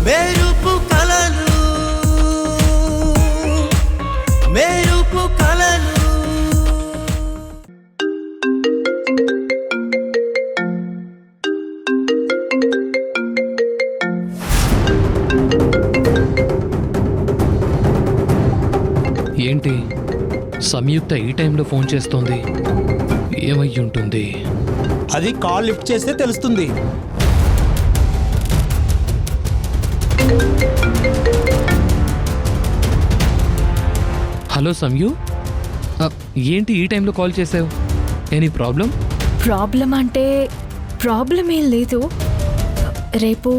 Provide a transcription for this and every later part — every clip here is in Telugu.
మెరుపు కలలు మెరుపు కలలు. ఏంటి సంయుక్త ఈ టైంలో ఫోన్ చేస్తోంది? ఏమయ్యి ఉంటుంది? అది కాల్ లిఫ్ట్ చేస్తే తెలుస్తుంది. హలో సంయు, ఏంటి ఈ టైంలో కాల్ చేసావు? Any problem? ప్రాబ్లం అంటే ప్రాబ్లం ఏం లేదు. రేపు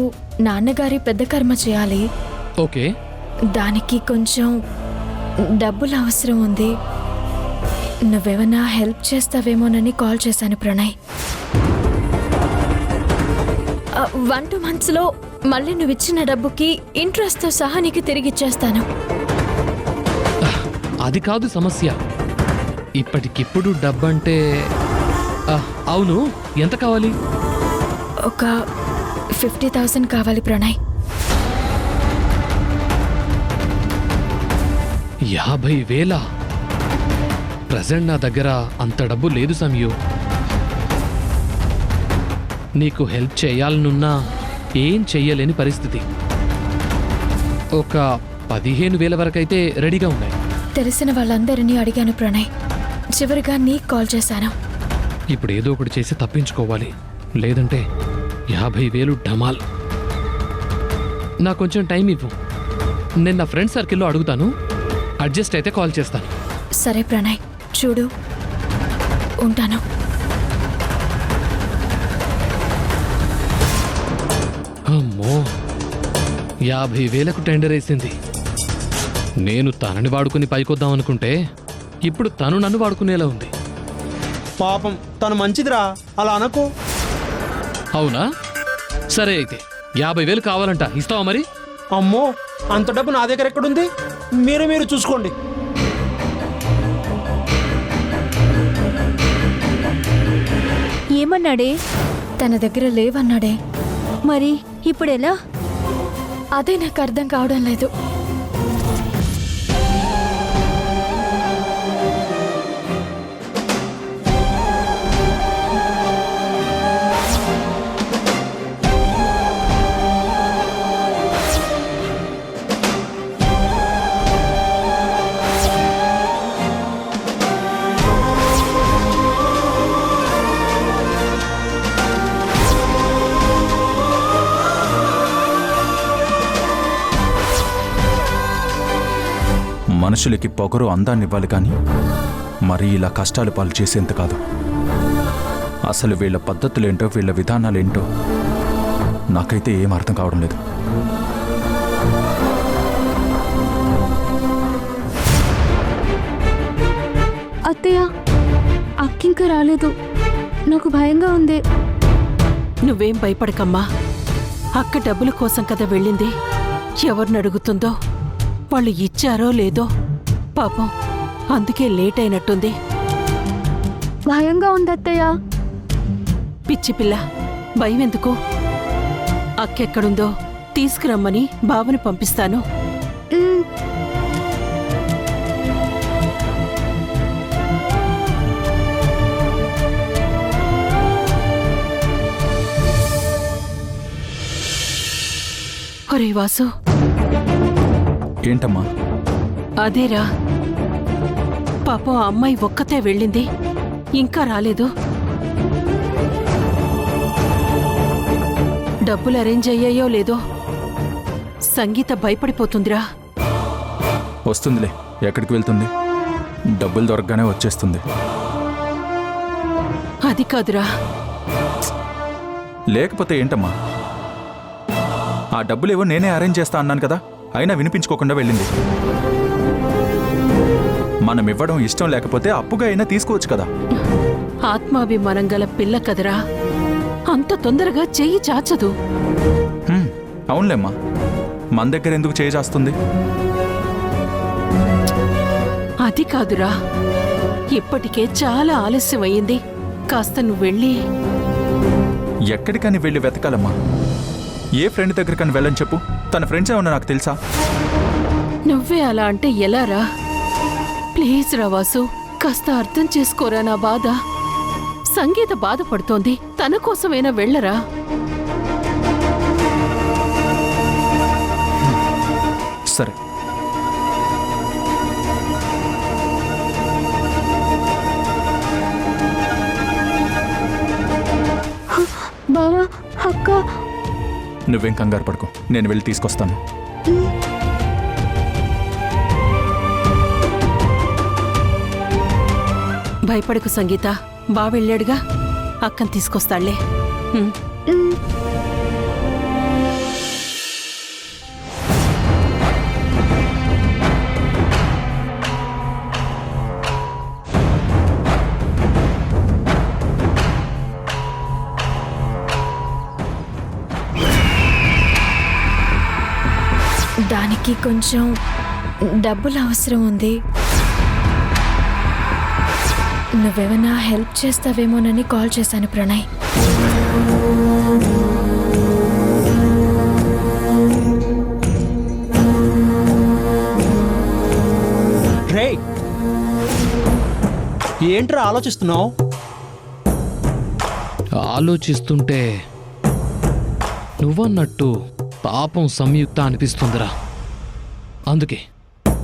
నాన్నగారి పెద్ద కర్మ చేయాలి. ఓకే. దానికి కొంచెం డబ్బులు అవసరం ఉంది. నువ్వేమన్నా హెల్ప్ చేస్తావేమోనని కాల్ చేశాను ప్రణయ్. 1-2 monthsలో మళ్ళీ నువ్వు ఇచ్చిన డబ్బుకి ఇంట్రెస్ట్తో సహా నీకు తిరిగి ఇచ్చేస్తాను. అది కాదు సమస్య. ఇప్పటికిప్పుడు డబ్బంటే అవును, ఎంత కావాలి? ఒక 50,000 కావాలి ప్రణయ్. 50,000? ప్రజెంట్ నా దగ్గర అంత డబ్బు లేదు సంయు. నీకు హెల్ప్ చేయాలనున్నా ఏం చెయ్యలేని పరిస్థితి. ఒక 15,000 వరకైతే రెడీగా ఉన్నాయి. తెలిసిన వాళ్ళందరినీ అడిగాను ప్రణయ్. చివరిగా నీకు కాల్ చేశాను. ఇప్పుడు ఏదో ఒకటి చేసి తప్పించుకోవాలి, లేదంటే 50,000 డమాల్. నాకు కొంచెం టైం ఇవ్వు. నేను నా ఫ్రెండ్ సర్కిల్లో అడుగుతాను. అడ్జస్ట్ అయితే కాల్ చేస్తాను. సరే ప్రణయ్, చూడు, ఉంటాను. అమ్మో, 50,000కు టెండర్ వేసింది. నేను తనని వాడుకుని పైకొద్దాం అనుకుంటే ఇప్పుడు తను నన్ను వాడుకునేలా ఉంది. పాపం తను మంచిదిరా, అలా అనకు. అవునా? సరే అయితే 50,000 కావాలంట, ఇస్తావా మరి? అమ్మో, అంత డబ్బు నా దగ్గర ఎక్కడుంది? మీరు చూసుకోండి. ఏమన్నాడే? తన దగ్గర లేవన్నాడే. మరి ఇప్పుడెలా? అదే నాకు అర్థం కావడం లేదు. మనుషులకి పొగరు అందాన్నివ్వాలి కానీ మరీ ఇలా కష్టాలు పాలు చేసేంత కాదు. అసలు వీళ్ళ పద్ధతులేంటో, వీళ్ళ విధానాలేంటో నాకైతే ఏం అర్థం కావడం లేదు. అత్తయ్య, అక్కింక రాలేదు. నాకు భయంగా ఉంది. నువ్వేం భయపడకమ్మా. అక్క డబ్బుల కోసం కదా వెళ్ళింది. ఎవరిని అడుగుతుందో, వాళ్ళు ఇచ్చారో లేదో పాపం, అందుకే లేట్ అయినట్టుంది. భయంగా ఉంది అత్తయ్య. పిచ్చి పిల్ల, భయం ఎందుకు? అక్కెక్కడుందో తీసుకురమ్మని బావని పంపిస్తాను. ఒరే వాసు. ఏంటమ్మా? అదేరా, పాపం ఆ అమ్మాయి ఒక్కతే వెళ్ళింది, ఇంకా రాలేదు. డబ్బులు అరేంజ్ అయ్యాయో లేదో సంగీత భయపడిపోతుందిరా. వస్తుందిలే, ఎక్కడికి వెళ్తుంది? డబ్బులు దొరకగానే వచ్చేస్తుంది. అది కాదురా. లేకపోతే ఏంటమ్మా? ఆ డబ్బులేవో నేనే అరేంజ్ చేస్తా అన్నాను కదా, అయినా వినిపించుకోకుండా వెళ్ళింది. మనం ఇవ్వడం ఇష్టం లేకపోతే అప్పుగా అయినా తీసుకోవచ్చు కదా. ఆత్మాభిమానం గల పిల్ల కదరా, అంత తొందరగా చెయ్యి చాచదు. అవునులేమ్మా, మన దగ్గర ఎందుకు చేయి చాస్తుంది? అది కాదురా, ఇప్పటికే చాలా ఆలస్యం అయ్యింది. కాస్త నువ్వు వెళ్ళి. ఎక్కడికని వెళ్ళి వెతకాలమ్మా? ఏ ఫ్రెండ్ దగ్గరకని వెళ్ళని చెప్పు, తన ఫ్రెండ్స్ ఏమన్నా నాకు తెలుసా? నువ్వే అలా అంటే ఎలా రా? ప్లీజ్ రా వాసు, కాస్త అర్థం చేసుకోరా నా బాధ. సంగీత బాధపడుతోంది, తన కోసమైనా వెళ్ళరా. సరే, బావా, అక్క. నువ్వేం కంగారు పడుకో, నేను వెళ్ళి తీసుకొస్తాను. భయపడకు సంగీత, బా వెళ్ళాడుగా, అక్కని తీసుకొస్తాళ్లే. దానికి కొంచెం డబ్బులు అవసరం ఉంది. నువ్వేమైనా హెల్ప్ చేస్తావేమోనని కాల్ చేశాను ప్రణయ్. రే, ఏంట్రా ఆలోచిస్తున్నావు? ఆలోచిస్తుంటే నువ్వన్నట్టు పాపం సంయుక్త అనిపిస్తుందిరా. అందుకే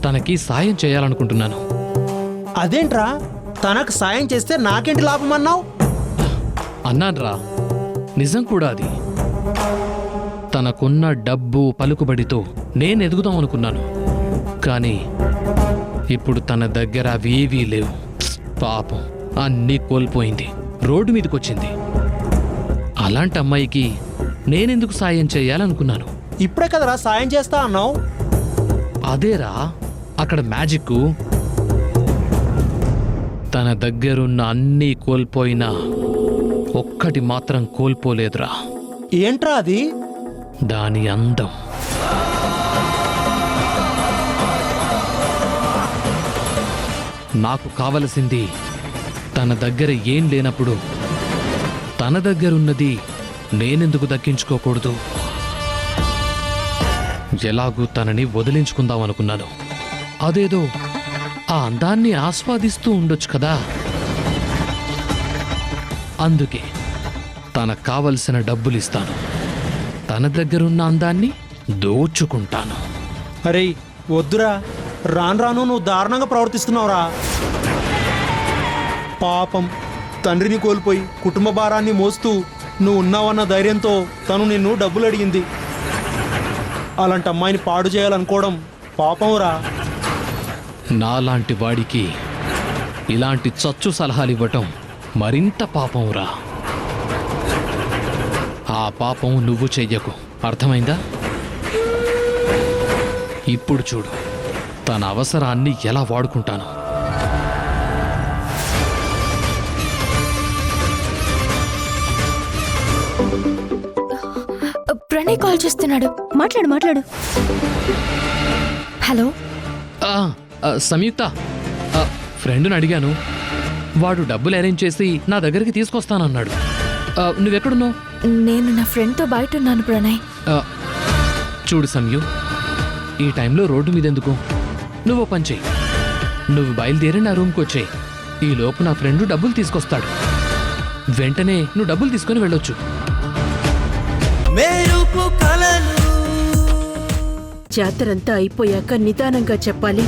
తనకి సాయం చేయాలనుకుంటున్నాను. అదేంట్రా, తనకు సాయం చేస్తే నాకేంటి లాభం అన్నావు? అన్నాన్రా, నిజం కూడా అది. తనకున్న డబ్బు పలుకుబడితో నేను ఎదుగుదాం అనుకున్నాను. కానీ ఇప్పుడు తన దగ్గర అవేవీ లేవు. పాపం అన్నీ కోల్పోయింది, రోడ్డు మీదకొచ్చింది. అలాంటి అమ్మాయికి నేనెందుకు సాయం చేయాలనుకున్నాను. ఇప్పుడే కదరా సాయం చేస్తా అన్నావు. అదేరా అక్కడ మ్యాజిక్. తన దగ్గరున్న అన్నీ కోల్పోయినా ఒక్కటి మాత్రం కోల్పోలేదురా. ఏంట్రా అది? దాని అందం. నాకు కావలసింది తన దగ్గర ఏం లేనప్పుడు తన దగ్గరున్నది నేనెందుకు దక్కించుకోకూడదు. ఎలాగూ తనని వదిలించుకుందాం అనుకున్నాను. అదేదో ఆ అందాన్ని ఆస్వాదిస్తూ ఉండొచ్చు కదా. అందుకే తనకు కావలసిన డబ్బులిస్తాను, తన దగ్గరున్న అందాన్ని దోచుకుంటాను. అరే వద్దురా, రాను రాను నువ్వు దారుణంగా ప్రవర్తిస్తున్నావురా. పాపం తండ్రిని కోల్పోయి కుటుంబ భారాన్ని మోస్తూ నువ్వు ఉన్నావన్న ధైర్యంతో తను నిన్ను డబ్బులు అడిగింది. అలాంటి అమ్మాయిని పాడు చేయాలనుకోవడం పాపంరా. నాలాంటి వాడికి ఇలాంటి చచ్చు సలహాలు ఇవ్వటం మరింత పాపంరా. ఆ పాపం నువ్వు చెయ్యకు, అర్థమైందా? ఇప్పుడు చూడు తన అవసరాన్ని ఎలా వాడుకుంటాను. ప్రణయ్ కాల్ చేస్తున్నాడు. మాట్లాడు మాట్లాడు. హలో, సంయుక్త, ఫ్రెండ్ని అడిగాను. వాడు డబ్బులు అరేంజ్ చేసి నా దగ్గరికి తీసుకొస్తానన్నాడు. నువ్వెక్కడున్నావు? నేను నా ఫ్రెండ్తో బయట ఉన్నాను ప్రణయ్. చూడు సంయు, ఈ టైంలో రోడ్డు మీద ఎందుకు? నువ్వు పని చెయ్యి, నువ్వు బయలుదేరి నా రూమ్కి వచ్చేయి. ఈ లోపు నా ఫ్రెండ్ డబ్బులు తీసుకొస్తాడు. వెంటనే నువ్వు డబ్బులు తీసుకొని వెళ్ళొచ్చు. మెరుపు కలలు జాతరంతా అయిపోయాక నిదానంగా చెప్పాలి.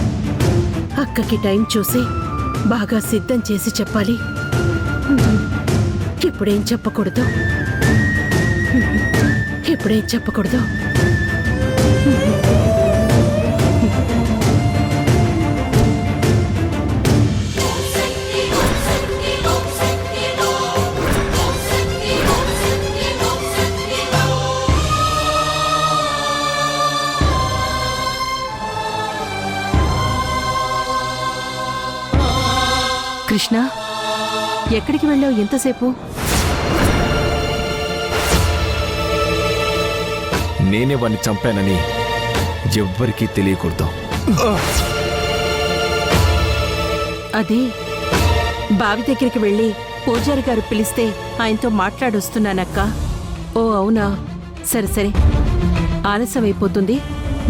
అక్కకి టైం చూసి బాగా సిద్ధం చేసి చెప్పాలి. ఇప్పుడేం చెప్పకూడదు, ఇప్పుడేం చెప్పకూడదు. కృష్ణ, ఎక్కడికి వెళ్ళావు ఎంతసేపు? నేనే వాణ్ణి చంపానని ఎవ్వరికీ తెలియకూడదు. అదే బావి దగ్గరికి వెళ్ళి పూజారి గారు పిలిస్తే ఆయనతో మాట్లాడొస్తున్నానక్క. ఓ అవునా, సరే సరే. ఆలస్యమైపోతుంది.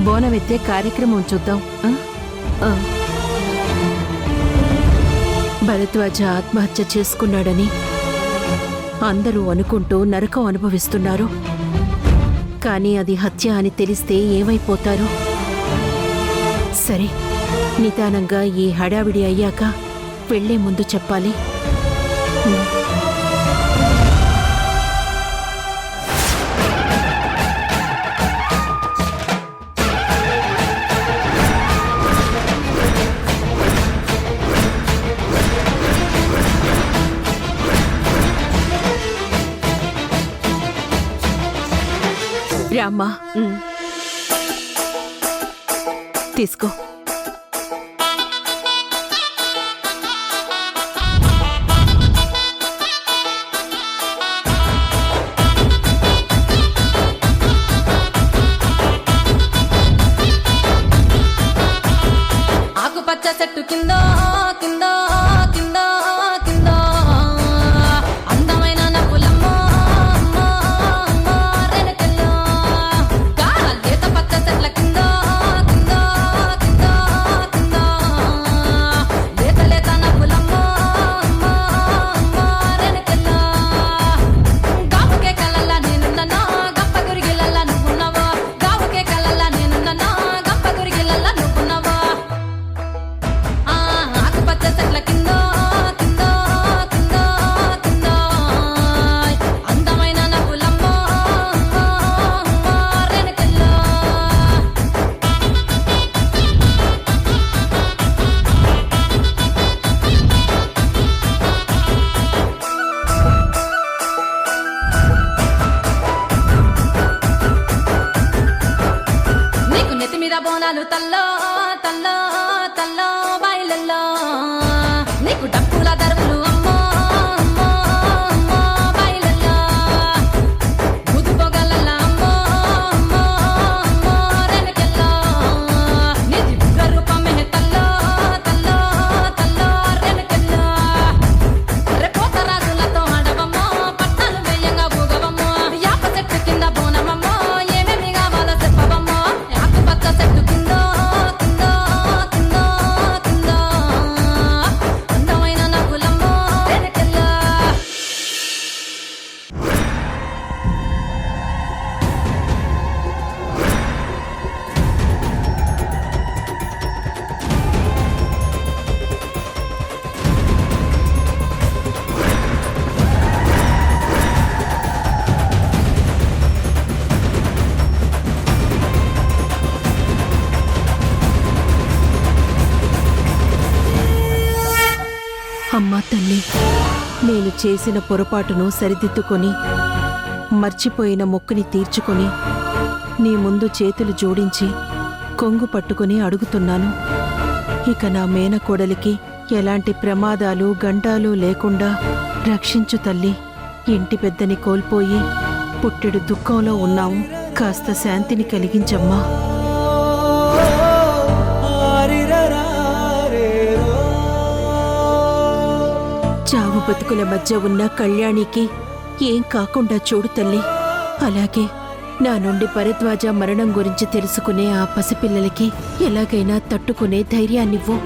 బోనమెత్తే కార్యక్రమం చూద్దాం. భరద్వాజ ఆత్మహత్య చేసుకున్నాడని అందరూ అనుకుంటూ నరకం అనుభవిస్తున్నారు. కానీ అది హత్య అని తెలిస్తే ఏమైపోతారు? సరే, నిదానంగా ఈ హడావిడి అయ్యాక వెళ్లే ముందు చెప్పాలి. రామ్మా, తీసుకో. ఆకుపచ్చ చెట్టు కింద కింద కింద కింద అందమైన నవ్వులమ్మ రెనకెల్లో లేత పచ్చ చెట్ల కింద కింద కింద కింద లేత లేత నవ్వులమ్మ రెనకెల్లో గావుకే కలల్లా నేనున్నా గంప గురిగిలల్లా నువ్వున్నావా గావుకే కలల్లా నేనున్నా గంప గురిగిలల్లా నువ్వున్నావా ఆకుపచ్చ చెట్ల కింద కింద కింద కింద అందమైన నవ్వులమ్మ రెనకెల్లో నీకు నెత్తి మీద బోనాలు తల్లో తల్లో తల్లో బాయిలల్లో నీకు డప్పుల దరువులు అమ్మో అమ్మో అమ్మో బాయిలల్లో ముదు పొగలల్లో అమ్మో అమ్మో అమ్మో రెనకెల్లో నీది ఉగ్ర రూపమే తల్లో తల్లో తల్లో రెనకెల్లో రేపోత రాజులతో ఆడవమ్మో పట్టాలు వేయంగా ఊగవమ్మో యాప చెట్టు కింద బోనమమ్మో ఏమేమి కావాలో చెప్పవమ్మో ఆకుపచ్చ చెట్టు కింద కింద కింద కింద అందమైన నవ్వులమ్మో రెనకెల్లో అమ్మా తల్లి, నేను చేసిన పొరపాటును సరిదిద్దుకొని మర్చిపోయిన మొక్కుని తీర్చుకొని నీ ముందు చేతులు జోడించి కొంగు పట్టుకుని అడుగుతున్నాను. ఇక నా మేనకోడలికి ఎలాంటి ప్రమాదాలు గండాలు లేకుండా రక్షించు తల్లి. ఇంటి పెద్దని కోల్పోయి పుట్టెడు దుఃఖంలో ఉన్నాము. కాస్త శాంతిని కలిగించమ్మా. చావు బతుకుల మధ్య ఉన్న కళ్యాణికి ఏం కాకుండా చూడు తల్లి. అలాగే నా నుండి భరద్వాజ మరణం గురించి తెలుసుకునే ఆ పసిపిల్లలకి ఎలాగైనా తట్టుకునే ధైర్యాన్నివ్వు.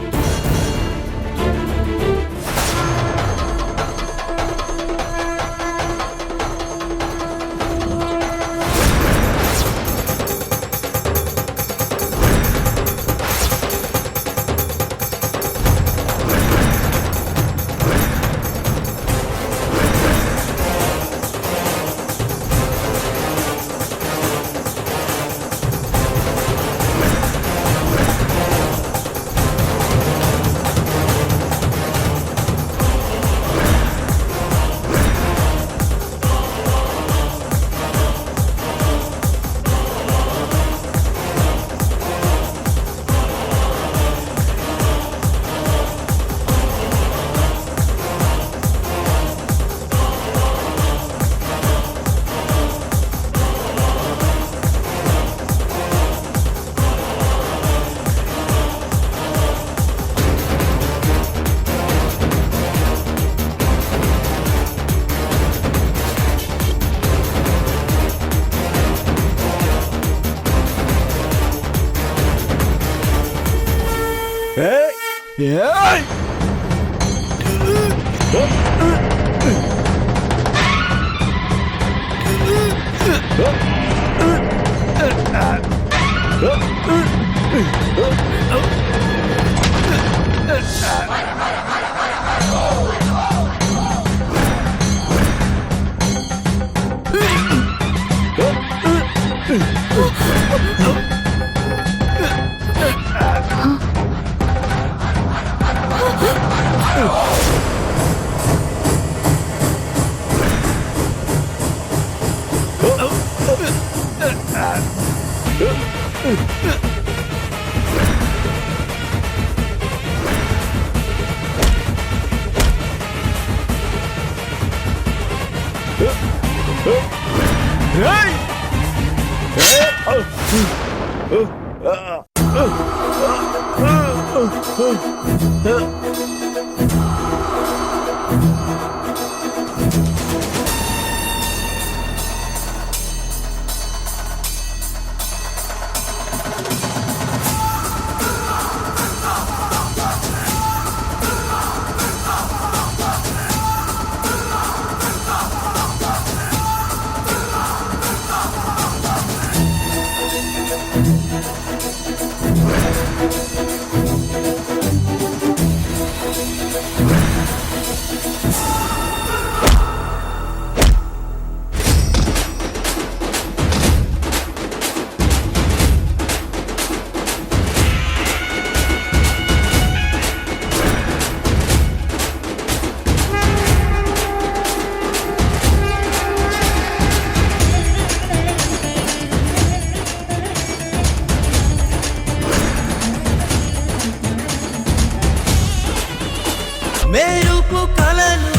మెరుపు కలలు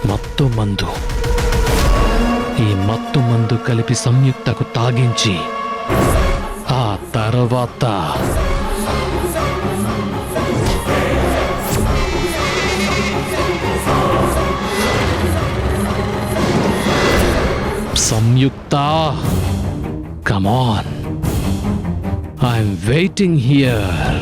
మత్తు మందు. ఈ మత్తు మందు కలిపి సంయుక్తకు తాగించి ఆ తర్వాత సంయుక్త, come on. I'm waiting here.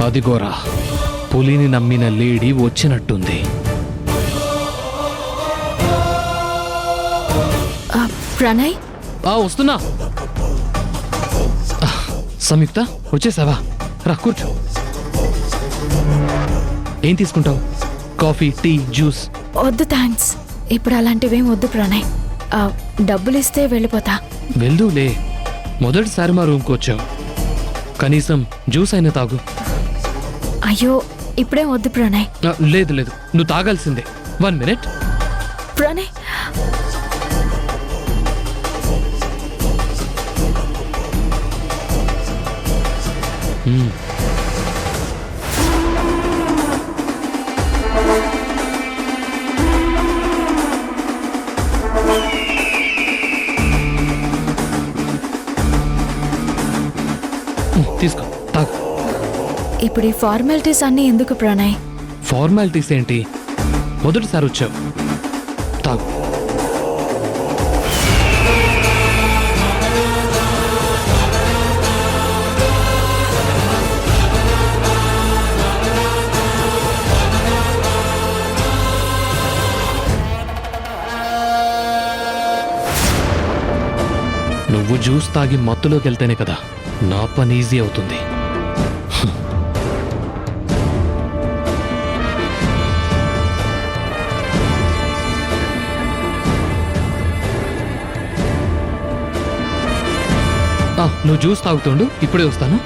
అదిగోరా, పులిని నమ్మిన లేడీ వచ్చినట్టుంది. ప్రణయ్, వస్తున్నా. సంయుక్త, వచ్చేసావా? రా కూర్చో. ఏం తీసుకుంటావు? Coffee, tea, juice? వద్దు థ్యాంక్స్. ఇప్పుడు అలాంటివేం వద్దు ప్రణయ్. డబ్బులు ఇస్తే వెళ్ళిపోతా. వెళ్దూలే, మొదటిసారి మా రూమ్కి వచ్చావు, కనీసం జ్యూస్ అయినా తాగు. అయ్యో, ఇప్పుడే వద్దు ప్రణయ్. లేదు లేదు, నువ్వు తాగాల్సిందే. 1 minute. ప్రణయ్, తీసుకో, తాగు. ఇప్పుడు ఈ ఫార్మాలిటీస్ అన్నీ ఎందుకు ప్రణయ్? ఫార్మాలిటీస్ ఏంటి? మొదటిసారి వచ్చావు, తాగు. నువ్వు జ్యూస్ తాగి మత్తులోకి వెళ్తేనే కదా నా పని ఈజీ అవుతుంది. నువ్వు జ్యూస్ తాగుతుండు, ఇప్పుడే వస్తాను.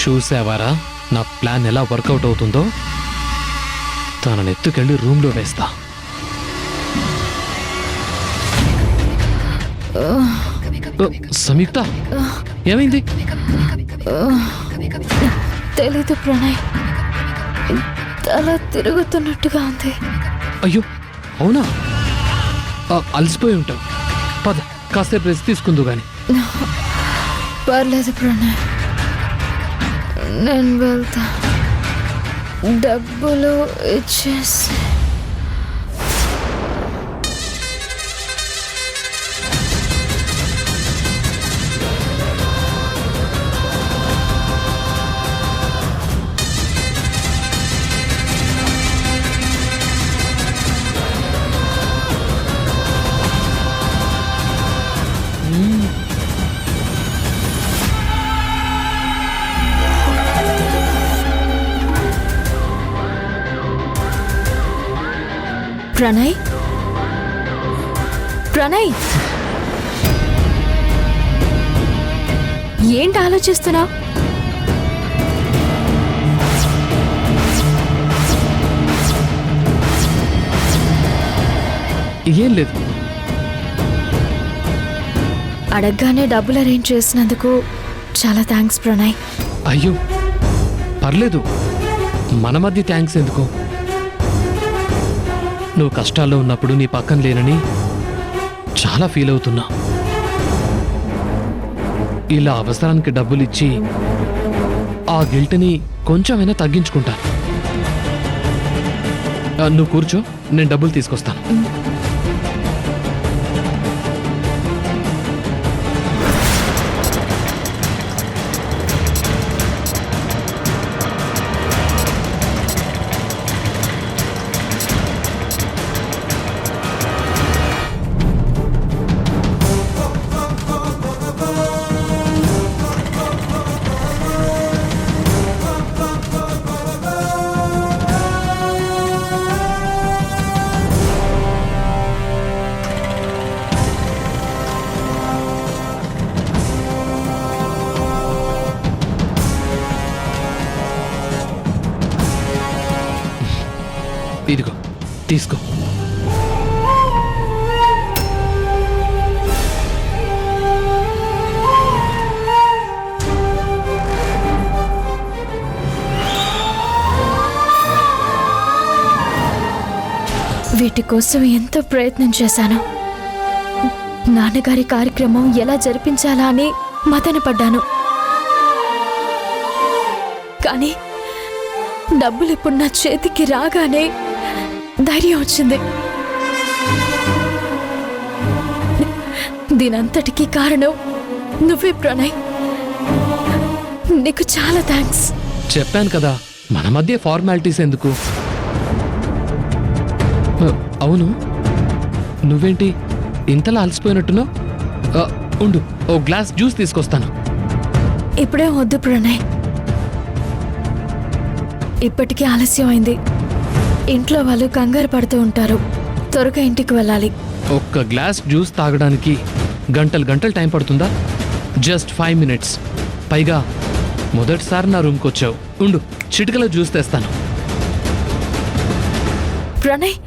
చూసావారా నా ప్లాన్ ఎలా వర్కౌట్ అవుతుందో? తనని ఎత్తుకెళ్ళి రూమ్లో వేస్తా. సంయుక్త, ఏమైంది? తెలీదు ప్రణయ్, తల తిరుగుతున్నట్టుగా ఉంది. అయ్యో అవునా? అలసిపోయి ఉంటావు. పద, కాసేపు రెస్ట్ తీసుకుందు గాని. పర్లేదు ప్రణయ్, నేను వెళ్తా. డబ్బులు ఇచ్చేసి ప్రణయ్, ప్రణయ్, ఏంటి ఆలోచిస్తున్నావు? ఏం లేదు. అడగగానే డబ్బులు అరేంజ్ చేసినందుకు చాలా థ్యాంక్స్ ప్రణయ్. అయ్యో పర్లేదు, మన మధ్య థ్యాంక్స్ ఎందుకు? నువ్వు కష్టాల్లో ఉన్నప్పుడు నీ పక్కన లేనని చాలా ఫీల్ అవుతున్నా. ఇలా అవసరానికి డబ్బులు ఇచ్చి ఆ గిల్ట్ని కొంచెమైనా తగ్గించుకుంటా. నువ్వు కూర్చో, నేను డబ్బులు తీసుకొస్తాను. ఇదిగో తీసుకో. వీటి కోసం ఎంతో ప్రయత్నం చేశాను. నాన్నగారి కార్యక్రమం ఎలా జరిపించాలా అని మదన పడ్డాను. కానీ డబ్బులు ఇప్పుడు నా చేతికి రాగానే ధైర్యం వచ్చింది. దీనంతటికీ కారణం నువ్వే ప్రణయ్. నీకు చాలా థ్యాంక్స్. చెప్పాను కదా, మన మధ్య ఫార్మాలిటీస్ ఎందుకు? అవును, నువ్వేంటి ఇంతలా అలసిపోయినట్టున్నావు? ఉండు, ఓ గ్లాస్ జ్యూస్ తీసుకొస్తాను. ఇప్పుడే వద్దు ప్రణయ్, ఇప్పటికీ ఆలస్యం అయింది. ఇంట్లో వాళ్ళు కంగారు పడుతూ ఉంటారు. త్వరగా ఇంటికి వెళ్ళాలి. ఒక్క గ్లాస్ జ్యూస్ తాగడానికి గంటలు గంటలు టైం పడుతుందా? Just 5 minutes. పైగా మొదటిసారి నా రూమ్కి వచ్చావు. ఉండు, చిటికలో జ్యూస్ తెస్తాను. ప్రణయ్,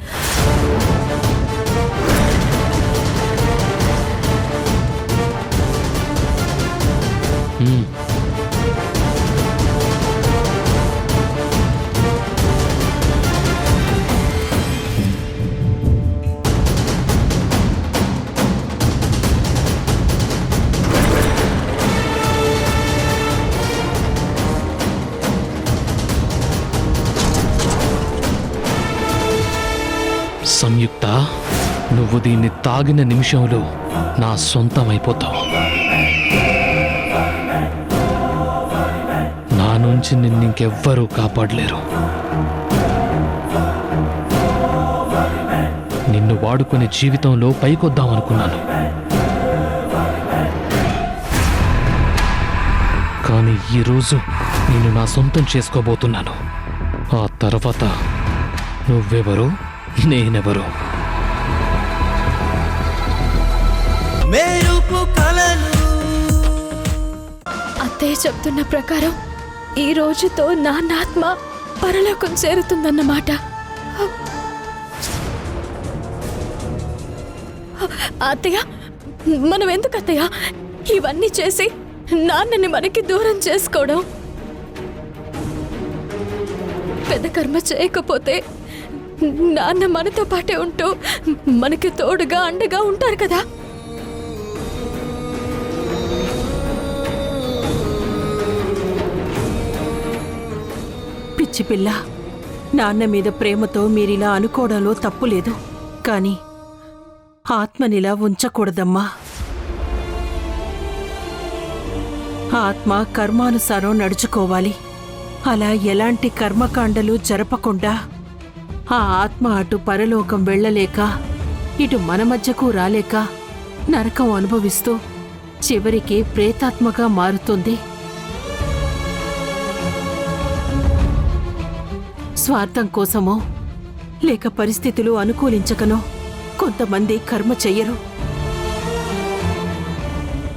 సంయుక్త, నువ్వు దీన్ని తాగిన నిమిషంలో నా సొంతం అయిపోతావు. నా నుంచి నిన్నింకెవ్వరూ కాపాడలేరు. నిన్ను వాడుకునే జీవితంలో పైకొద్దామనుకున్నాను, కానీ ఈరోజు నిన్ను నా సొంతం చేసుకోబోతున్నాను. ఆ తర్వాత నువ్వెవరు, నేనెవరు? మెరుపు కలను అత్తయ్య చెప్తున్న ప్రకారం ఈ రోజుతో నాన్నాత్మ పరలోకం చేరుతుందన్నమాట. అత్తయ్య, మనం ఎందుకు అత్తయ్య ఇవన్నీ చేసి నాన్నని మనకి దూరం చేసుకోవడం? పెద్ద కర్మ చేయకపోతే నాన్న మనతో పాటే ఉంటూ మనకి తోడుగా అండగా ఉంటారు కదా. పిచ్చి పిల్ల, నాన్న మీద ప్రేమతో మీరిలా అనుకోవడంలో తప్పు లేదు. కానీ ఆత్మనిలా ఉంచకూడదమ్మా. ఆత్మ కర్మానుసారం నడుచుకోవాలి. అలా ఎలాంటి కర్మకాండలు జరపకుండా ఆ ఆత్మ అటు పరలోకం వెళ్ళలేక ఇటు మన మధ్యకు రాలేక నరకం అనుభవిస్తూ చివరికి ప్రేతాత్మగా మారుతుంది. స్వార్థం కోసమో లేక పరిస్థితులు అనుకూలించకనో కొంతమంది కర్మ చెయ్యరు.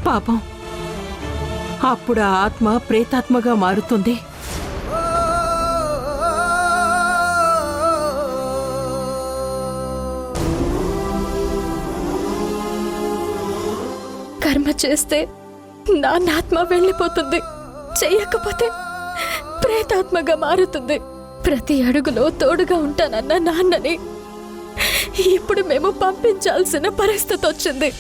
పాపం అప్పుడు ఆ ఆత్మ ప్రేతాత్మగా మారుతుంది. కర్మ చేస్తే నాన్నాత్మ వెళ్ళిపోతుంది, చెయ్యకపోతే ప్రేతాత్మగా మారుతుంది. ప్రతి అడుగులో తోడుగా ఉంటానన్న నాన్నని ఇప్పుడు మేము పంపించాల్సిన పరిస్థితి వచ్చింది.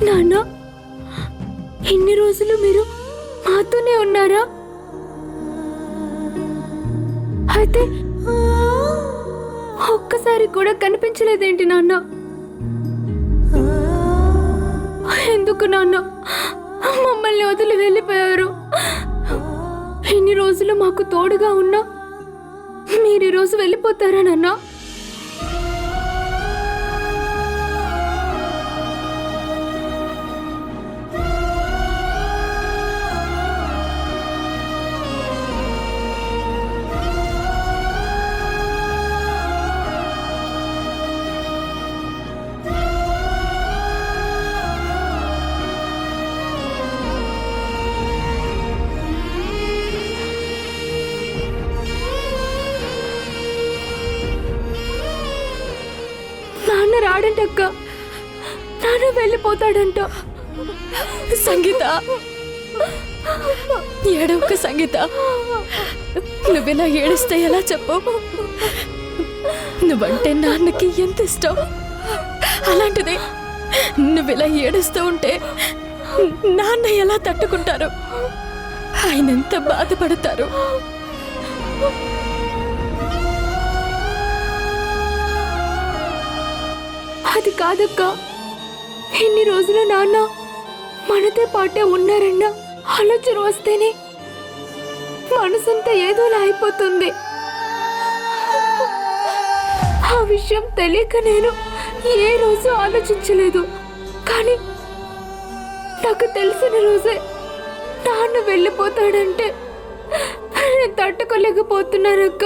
నాన్న, ఇన్ని రోజులు మీరు మాతోనే ఉన్నారా? అయితే ఒక్కసారి కూడా కనిపించలేదేంటి నాన్న? ఎందుకు నాన్న మమ్మల్ని వదిలి వెళ్ళిపోయారు? ఇన్ని రోజులు మాకు తోడుగా ఉన్నా మీరు ఈరోజు వెళ్ళిపోతారా నాన్న? నాన్న రాడంటక్క, నాన్న వెళ్ళిపోతాడంట. సంగీత, ఏడవక సంగీత. నువ్విలా ఏడిస్తే ఎలా చెప్పు? నువ్వంటే నాన్నకి ఎంత ఇష్టం. అలాంటిది నువ్విలా ఏడుస్తూ ఉంటే నాన్న ఎలా తట్టుకుంటారు? ఆయన ఎంత బాధపడతారు. అది కాదక్క, ఎన్ని రోజులు నాన్న మనతో పాటే ఉన్నారన్న ఆలోచన వస్తేనే మనసంతా ఏదోలా అయిపోతుంది. ఆ విషయం తెలియక నేను ఏ రోజు ఆలోచించలేదు. కానీ నాకు తెలిసిన రోజే నాన్న వెళ్ళిపోతాడంటే నేను తట్టుకోలేకపోతున్నానక్క.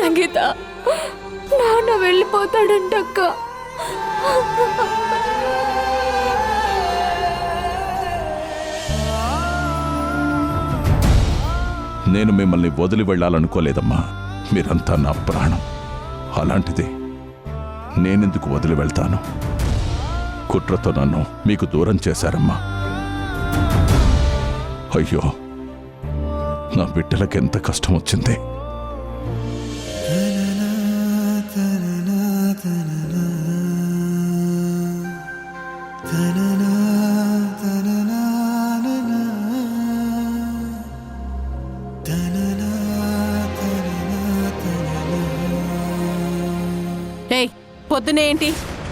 సంగీత, నాన్న వెళ్ళిపోతాడంటక్క. నేను మిమ్మల్ని వదిలి వెళ్ళాలనుకోలేదమ్మా. మీరంతా నా ప్రాణం. అలాంటిది నేనెందుకు వదిలి వెళ్తాను? కుట్రతో నన్ను మీకు దూరం చేశారమ్మా. అయ్యో, నా బిడ్డలకు ఎంత కష్టం వచ్చింది. ఏయ్, పొద్దునే ఏంటి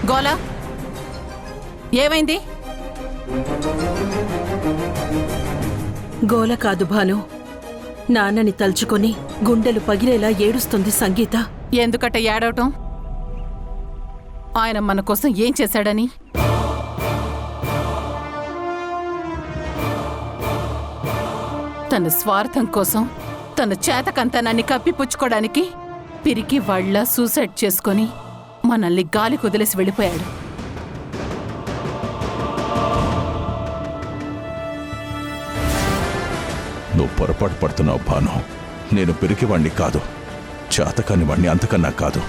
గోలా? ఏమైంది? గోల కాదు భాను, నాన్నని తలుచుకొని గుండెలు పగిలేలా ఏడుస్తుంది సంగీత. ఎందుకట ఏడవటం? ఆయన మన కోసం ఏం చేశాడని? తన స్వార్థం కోసం తన చేతకంతనాన్ని కప్పిపుచ్చుకోవడానికి పిరికి వాళ్ళ సూసైడ్ చేసుకొని మనల్ని గాలి కుదిలేసి వెళ్ళిపోయాడు. నువ్వు పొరపాటు పడుతున్నావు భాను. నేను పిరికివాణ్ణి కాదు, చేతకాని వాణ్ణి అంతకన్నా కాదు.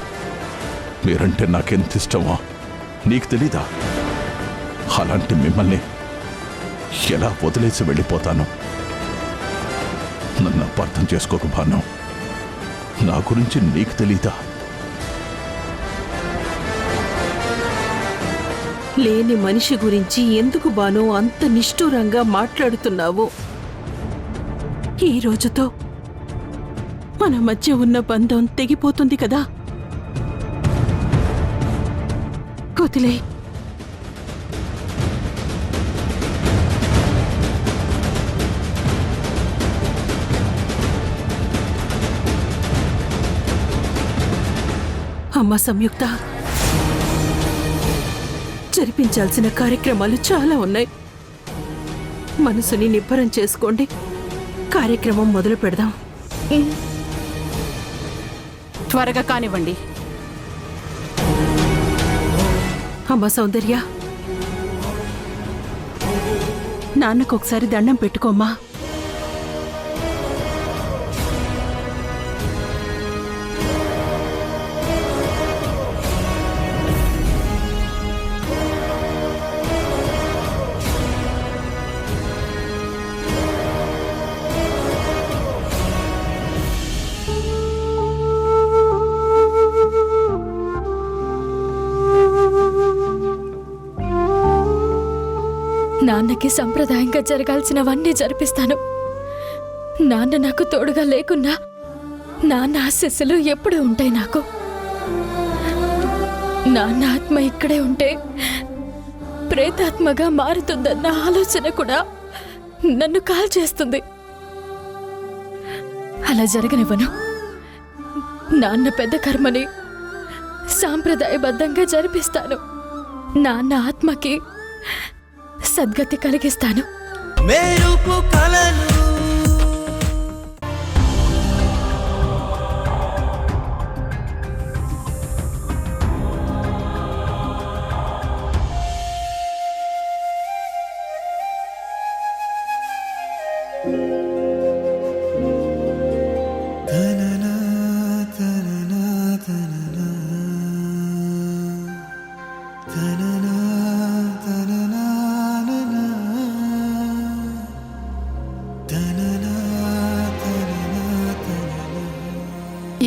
మీరంటే నాకెంత ఇష్టమో నీకు తెలీదా? అలాంటి మిమ్మల్ని ఎలా వదిలేసి వెళ్ళిపోతాను? నన్ను అపార్థం చేసుకోకు భాను. నా గురించి నీకు తెలీదా? లేని మనిషి గురించి ఎందుకు బానో అంత నిష్ఠూరంగా మాట్లాడుతున్నావు? ఈ రోజుతో మన మధ్య ఉన్న బంధం తెగిపోతుంది కదా. కొదిలే. అమ్మ సంయుక్త, జరిపించాల్సిన కార్యక్రమాలు చాలా ఉన్నాయి. మనసుని నిబ్బరం చేసుకోండి, కార్యక్రమం మొదలు పెడదాం. త్వరగా కానివ్వండి. అమ్మ సౌందర్య, నాన్నకు ఒకసారి దండం పెట్టుకోమ్మా. నాన్నకి సంప్రదాయంగా జరగాల్సినవన్నీ జరిపిస్తాను. నాన్న నాకు తోడుగా లేకున్నా నాన్న ఆశీస్సులు ఎప్పుడూ ఉంటాయి నాకు. నాన్న ఆత్మ ఇక్కడే ఉంటే ప్రేతాత్మగా మారుతుందన్న ఆలోచన కూడా నన్ను కాల్చేస్తుంది. అలా జరగనివ్వను. నాన్న పెద్ద కర్మని సాంప్రదాయబద్ధంగా జరిపిస్తాను. నాన్న ఆత్మకి సద్గతి కలిగిస్తాను. మెరుపు కలను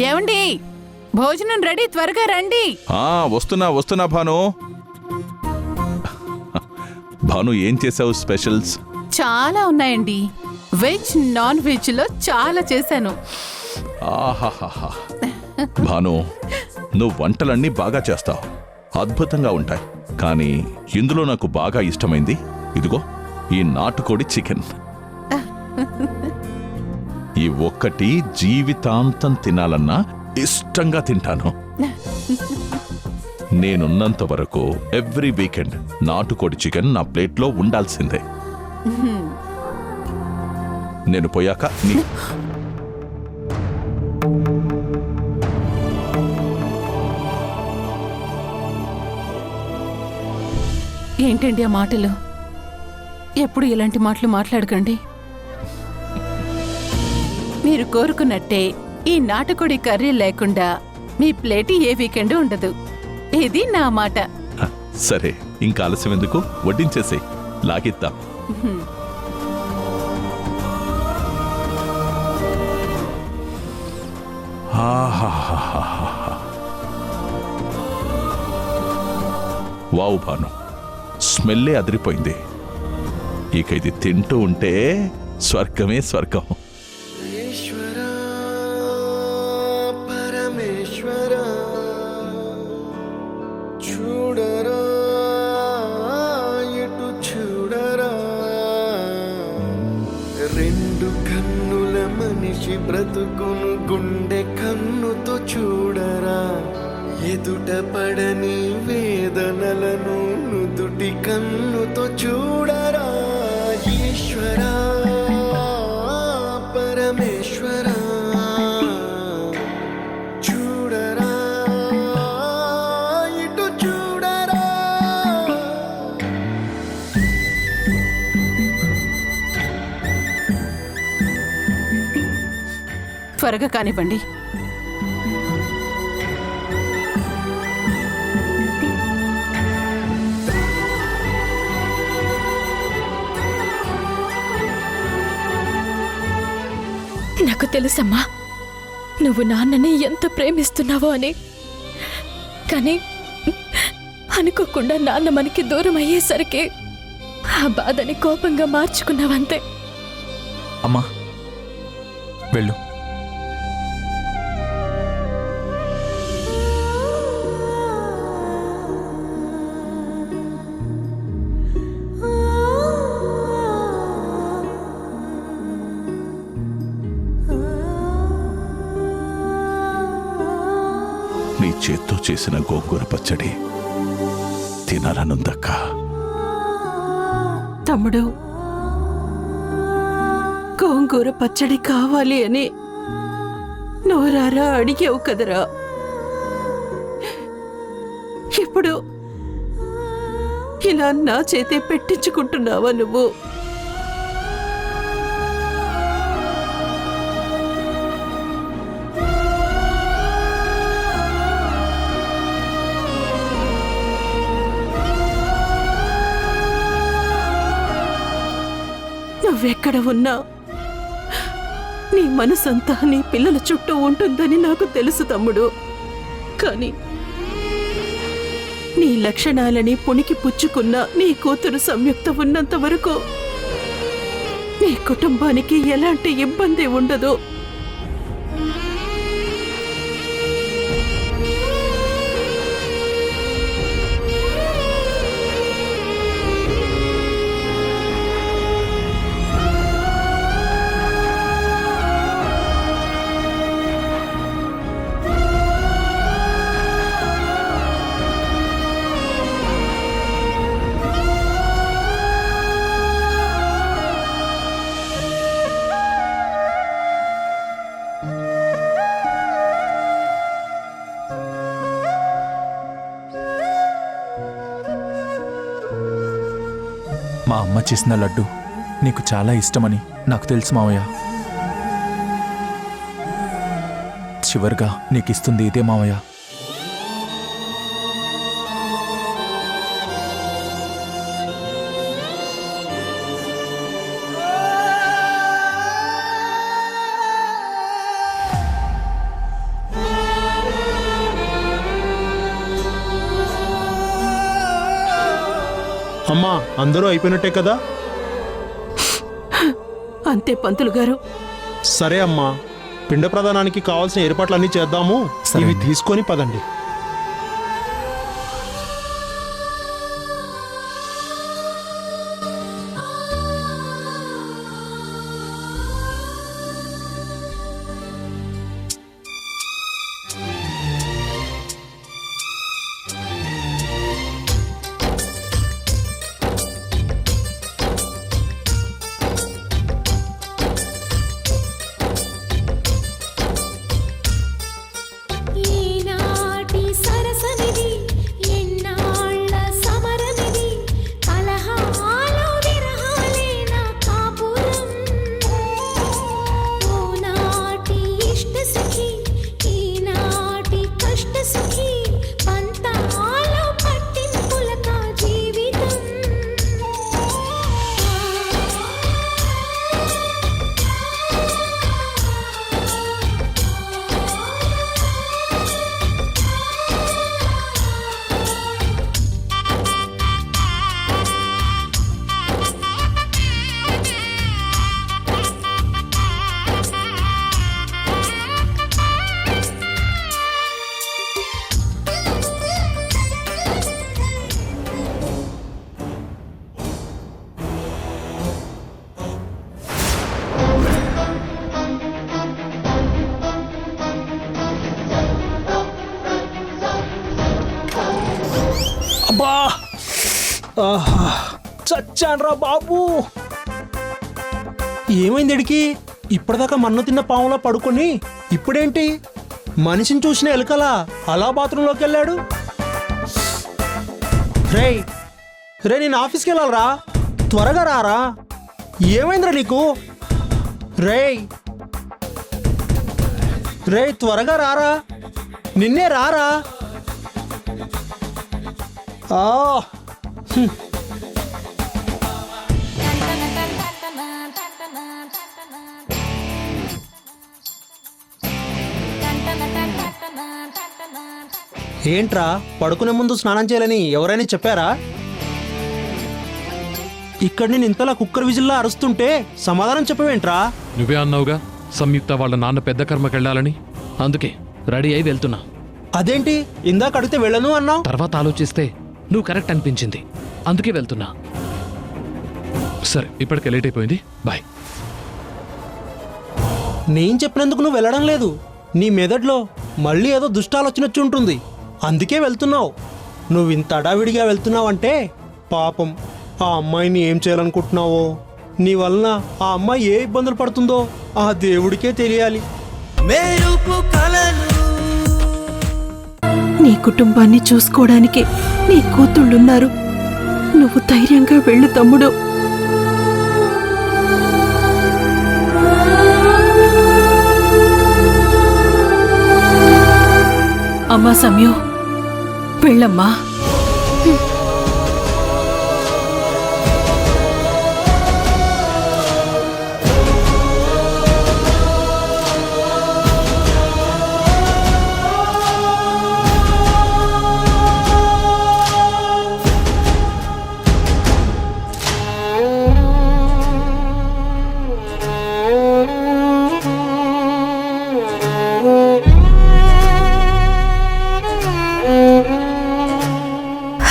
ఏమండి, భోజనం రెడీ, త్వరగా రండి. వస్తున్నా భాను. భాను, ఏం చేసావు స్పెషల్స్? చాలా ఉన్నాయండి. వెజ్, నాన్ వెజ్ లో చాలా చేశాను. ఆహాహాహా. భాను, నువ్వు వంటలన్నీ బాగా చేస్తావు, అద్భుతంగా ఉంటాయి. కానీ ఇందులో నాకు బాగా ఇష్టమైంది ఇదిగో ఈ నాటుకోడి చికెన్. ఈ ఒక్కటి జీవితాంతం తినాలన్నా ఇష్టంగా తింటాను. నేనున్నంత వరకు ఎవ్రీ వీకెండ్ నాటుకోడి చికెన్ నా ప్లేట్లో ఉండాల్సిందే. నేను పోయాక ఏంటండి ఆ మాటలు? ఎప్పుడు ఇలాంటి మాటలు మాట్లాడకండి. మీరు కోరుకున్నట్టే ఈ నాటుకోడి కర్రీ లేకుండా మీ ప్లేట్ ఏ వీకెండ్ ఉండదు. ఇది నా మాట. సరే, ఇంకా ఆలస్యం ఎందుకు, వడ్డించేసి లాగిద్దాం. ఆహాహాహాహా. వావ్ భాను, స్మెల్లే అదిరిపోయింది. ఇక ఇది తింటూ ఉంటే స్వర్గమే స్వర్గం. ఈశ్వర పరమేశ్వర చూడరా ఎటు చూడరా, రెండు కన్నుల మనిషి బ్రతుకును గుండె కన్నుతో చూడరా, ఎదుట పడని వేదనలను నుదుటి కన్నుతో చూడరా. ఈశ్వర పరమేశ్వర చూడరా ఇటు చూడరా. త్వరగా కానివ్వండి. నాకు తెలుసమ్మా నువ్వు నాన్నని ఎంత ప్రేమిస్తున్నావో అని. కానీ అనుకోకుండా నాన్న మనకి దూరం అయ్యేసరికి ఆ బాధని కోపంగా మార్చుకున్నావంతే. అమ్మా వెళ్ళు. నీ చేత్తో చేసిన గోంగూర పచ్చడి తినాలనుందక్క. తమ్ముడు, గోంగూర పచ్చడి కావాలి అని నోరారా అడిగావు కదరా. ఇప్పుడు ఇలా నా చేతే పెట్టించుకుంటున్నావా నువ్వు? నువ్వెక్కడ ఉన్నా నీ మనసంతా నీ పిల్లల చుట్టూ ఉంటుందని నాకు తెలుసు తమ్ముడు. కానీ నీ లక్షణాలని పుణికి పుచ్చుకున్న నీ కూతురు సంయుక్త ఉన్నంత వరకు నీ కుటుంబానికి ఎలాంటి ఇబ్బంది ఉండదు. మా అమ్మ చేసిన లడ్డు నీకు చాలా ఇష్టమని నాకు తెలుసు మావయ్య. చివరిగా నీకిస్తుంది ఇదే మావయ్య. అమ్మా అందరూ అయిపోయినట్టే కదా? అంతే పంతులు గారు. సరే అమ్మా, పిండ ప్రదానానికి కావాల్సిన ఏర్పాట్లన్నీ చేద్దాము. సరే. ఇవి తీసుకొని పదండి. ఈనాటి చచ్చాన్రా బాబు. ఏమైంది ఎడికి? ఇప్పటిదాకా మన్ను తిన్న పాములా పడుకొని ఇప్పుడేంటి మనిషిని చూసిన ఎలుకలా అలా బాత్రూంలోకి వెళ్ళాడు? రేయ్ రే, నేను ఆఫీస్కి వెళ్ళాలరా, త్వరగా రారా. ఏమైందిరా నీకు? రేయ్ రే, త్వరగా రారా, నిన్నే రారా. ఏంట్రా, పడుకునే ముందు స్నానం చేయాలని ఎవరైనా చెప్పారా? ఇక్కడ నేను ఇంతలా కుక్కర్ విజిల్లా అరుస్తుంటే సమాధానం చెప్పవేంట్రా? నువ్వే అన్నావుగా సంయుక్త వాళ్ళ నాన్న పెద్ద కర్మకెళ్ళాలని, అందుకే రెడీ అయి వెళ్తున్నా. అదేంటి ఇందాక అడిగితే వెళ్ళను అన్నావు? తర్వాత ఆలోచిస్తే నువ్వు కరెక్ట్ అనిపించింది, అందుకే వెళ్తున్నా. సరే, ఇప్పటికే లేట్ అయిపోయింది, బాయ్. నేను చెప్పినందుకు నువ్వు వెళ్ళడం లేదు. నీ మెదడులో మళ్ళీ ఏదో దుష్టాలోచనొచ్చి ఉంటుంది, అందుకే వెళ్తున్నావు. నువ్వు ఇంత అడావిడిగా వెళ్తున్నావంటే పాపం ఆ అమ్మాయిని ఏం చేయాలనుకుంటున్నావో, నీ వలన ఆ అమ్మాయి ఏ ఇబ్బందులు పడుతుందో ఆ దేవుడికే తెలియాలి. మెరుపు కలలు నీ కుటుంబాన్ని చూసుకోవడానికి నీ కూతుళ్ళున్నారు. నువ్వు ధైర్యంగా వెళ్ళు తమ్ముడు. అమ్మా సమయం, వెళ్ళమ్మా.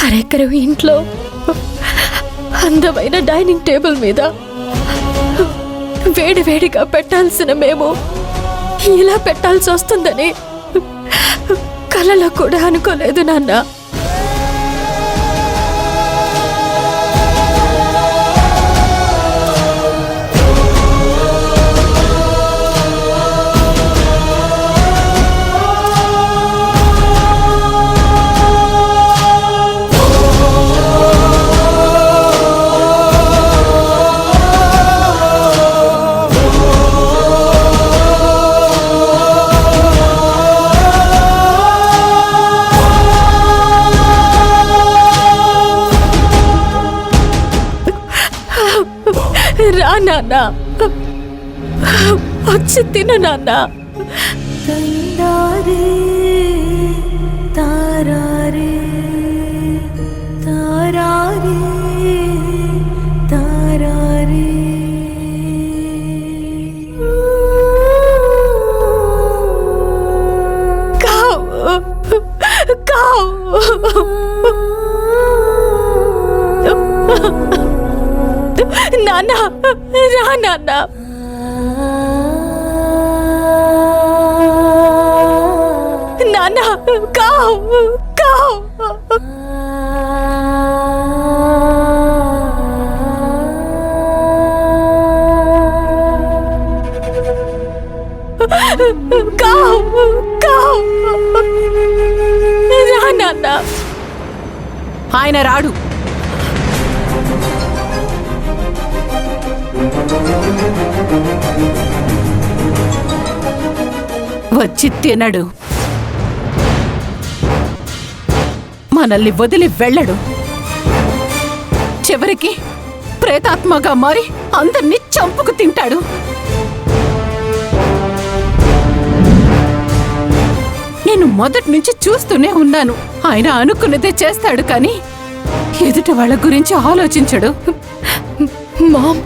అరెక్కరు ఇంట్లో అందమైన డైనింగ్ టేబుల్ మీద వేడివేడిగా పెట్టాల్సిన మేము ఇలా పెట్టాల్సి వస్తుందని కలలో కూడా అనుకోలేదు నాన్న. రా నాన్న, వచ్చి తిను నాన్న. తారారే తారారే తారారే. కావు కావు. నాన్న, రా నాన్న. నాన్న, కావు కావు. కావు కావు. రా నాన్న. ఆయన రాడు. వచ్చి తినడు, మనల్ని వదిలి వెళ్ళడు. చివరికి ప్రేతాత్మగా మారి అందర్నీ చంపుకు తింటాడు. నేను మొదటి నుంచి చూస్తూనే ఉన్నాను. ఆయన అనుకున్నదే చేస్తాడు, కానీ ఎదుట వాళ్ళ గురించి ఆలోచించడు. మామ్,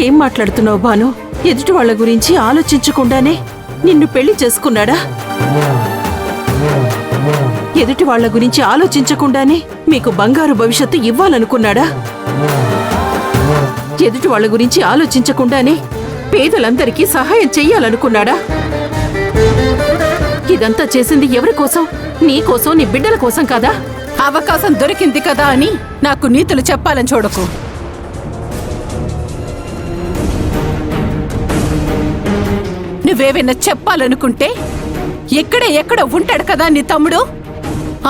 ఏం మాట్లాడుతున్నావు భాను? ఎదుటి వాళ్ళ గురించి ఆలోచించకుండానే నిన్ను పెళ్లి చేసుకున్నాడా? ఎదుటి వాళ్ళ గురించి ఆలోచించకుండానే మీకు బంగారు భవిష్యత్తు ఇవ్వాలనుకున్నాడా? ఎదుటి వాళ్ళ గురించి ఆలోచించకుండానే పేదలందరికీ సహాయం చెయ్యాలనుకున్నాడా? ఇదంతా చేసింది ఎవరి కోసం? నీ కోసం, నీ బిడ్డల కోసం కాదా? అవకాశం దొరికింది కదా అని నాకు నీతులు చెప్పాలని చూడకు. నువ్వేమైనా చెప్పాలనుకుంటే ఎక్కడ ఉంటాడు కదా నీ తమ్ముడు,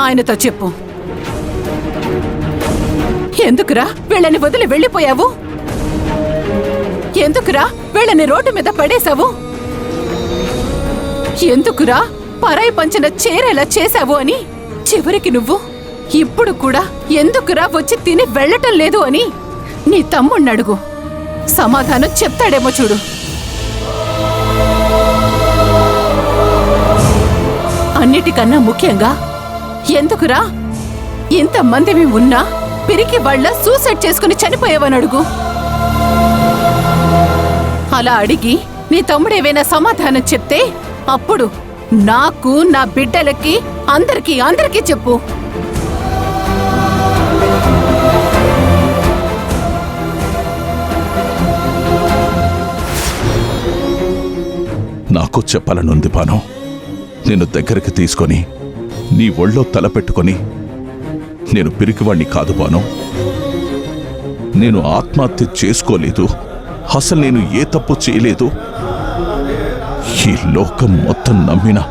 ఆయనతో చెప్పు. ఎందుకురా వీళ్ళని వదిలి వెళ్ళిపోయావు? ఎందుకురా వీళ్ళని రోడ్డు మీద పడేశావు? ఎందుకురా పరాయి పంచిన చేరేలా చేశావు అని చివరికి నువ్వు ఇప్పుడు కూడా ఎందుకురా వచ్చి తిని వెళ్ళటం లేదు అని నీ తమ్ముణ్ణి అడుగు, సమాధానం చెప్తాడేమో చూడు. అన్నిటికన్నా ముఖ్యంగా ఎందుకురా ఇంతమంది ఉన్నా పిరికి వాళ్ళ సూసైడ్ చేసుకుని చనిపోయావని అడుగు. అలా అడిగి నీ తమ్ముడేవైనా సమాధానం చెప్తే అప్పుడు నాకు, నా బిడ్డలకి, అందరికీ చెప్పు. నాకు చెప్పాలనుంది బాను. నేను దగ్గరికి తీసుకొని నీ ఒళ్ళో తలపెట్టుకొని, నేను పిరికివాణ్ణి కాదు బాను, నేను ఆత్మహత్య చేసుకోలేదు, అసలు నేను ఏ తప్పు చేయలేదు, ఈ లోకం మొత్తం నమ్మినా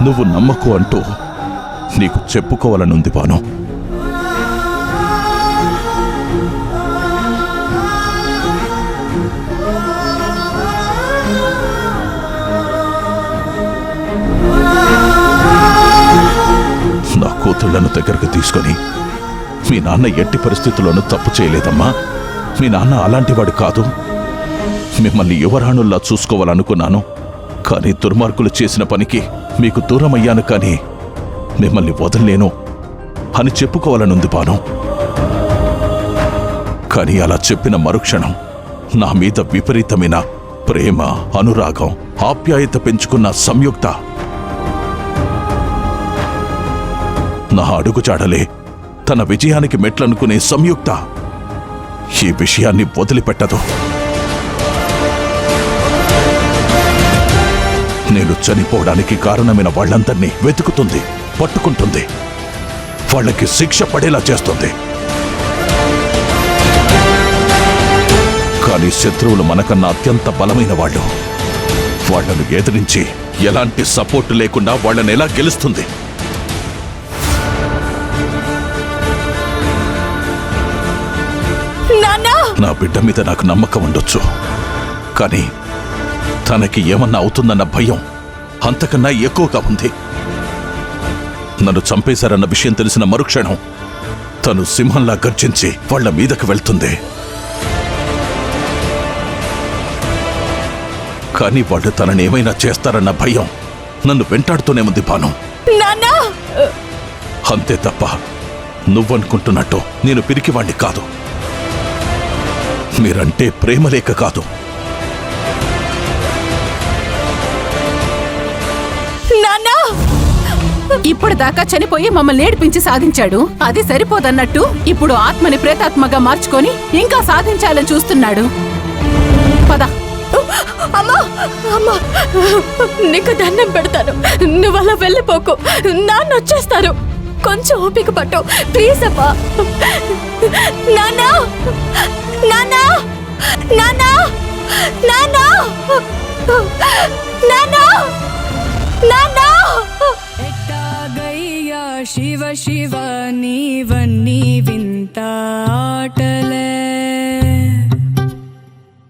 నువ్వు నమ్మకు అంటూ నీకు చెప్పుకోవాలనుంది బాను. నా కూతుళ్లను దగ్గరకు తీసుకొని, మీ నాన్న ఎట్టి పరిస్థితుల్లోనూ తప్పు చేయలేదమ్మా, మీ నాన్న అలాంటివాడు కాదు, మిమ్మల్ని యువరాణుల్లా చూసుకోవాలనుకున్నాను, కానీ దుర్మార్గులు చేసిన పనికి మీకు దూరమయ్యాను, కానీ మిమ్మల్ని వదలలేను అని చెప్పుకోవాలనుంది బాను. కానీ అలా చెప్పిన మరుక్షణం నా మీద విపరీతమైన ప్రేమ, అనురాగం, ఆప్యాయత పెంచుకున్న సంయుక్త నా అడుగుజాడలే తన విజయానికి మెట్లనుకునే సంయుక్త ఈ విషయాన్ని వదిలిపెట్టదు. నేను చనిపోవడానికి కారణమైన వాళ్ళందర్నీ వెతుకుతుంది, పట్టుకుంటుంది, వాళ్ళకి శిక్ష పడేలా చేస్తుంది. కానీ శత్రువులు మనకన్నా అత్యంత బలమైన వాళ్ళు, వాళ్లను ఎదిరించి ఎలాంటి సపోర్టు లేకుండా వాళ్ళని ఎలా గెలుస్తుంది? నా బిడ్డ మీద నాకు నమ్మకం ఉండొచ్చు, కానీ తనకి ఏమన్నా అవుతుందన్న భయం అంతకన్నా ఎక్కువగా ఉంది. నన్ను చంపేశారన్న విషయం తెలిసిన మరుక్షణం తను సింహంలా గర్జించి వాళ్ల మీదకు వెళ్తుంది. కానీ వాళ్ళు తనని ఏమైనా చేస్తారన్న భయం నన్ను వెంటాడుతూనే ఉంది బాను. అంతే తప్ప నువ్వనుకుంటున్నట్టు నేను పిరికివాణ్ణి కాదు. మీరంటే ప్రేమలేక కాదు. ఇప్పుడు దాకా చనిపోయి మమ్మల్ని ఏడిపించి సాధించాడు, అది సరిపోదన్నట్టు ఇప్పుడు ఆత్మని ప్రేతాత్మగా మార్చుకొని ఇంకా సాధించాలని చూస్తున్నాడు. పద. అమ్మా అమ్మా, నీకు దండం పెడతాను, నువ్వు అలా వెళ్ళిపోకు, నాన్న వచ్చేస్తారు, కొంచెం ఓపిక పట్టు ప్లీజ్. అమ్మా నాన్నా, నాన్నా, నాన్నా, నాన్నా, నాన్నా, నాన్నా. ఎట్టాగయ్యా శివ శివ నీవన్నీ వింత ఆటలే,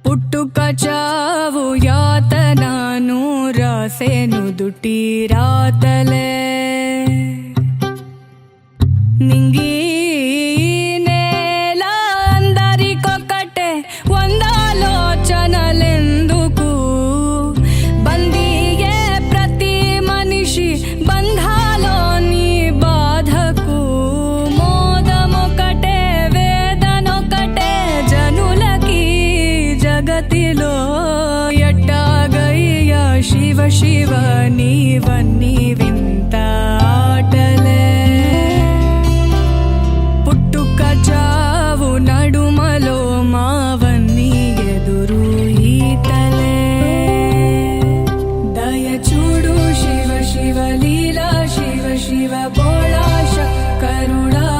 పుట్టుక చావు యాతనాను రాసేను దుటి రాతలే, నింగి నేల అందరికొక్కటే వందాలోచనలెందుకు, బందీయే ప్రతి మనిషి బంధాలోని బాధకు, మోదమొకటే వేదనొకటే జనులకి జగతిలో, ఎట్టాగయ్యా శివ శివ నీవన్నీ వింత ఆటలే, పుట్టుక చావు నడుమలో మావన్నీ ఎదురు ఈతలే, దయ చూడు శివ శివ లీలా, శివ శివ బోళా శక్తి కరుణా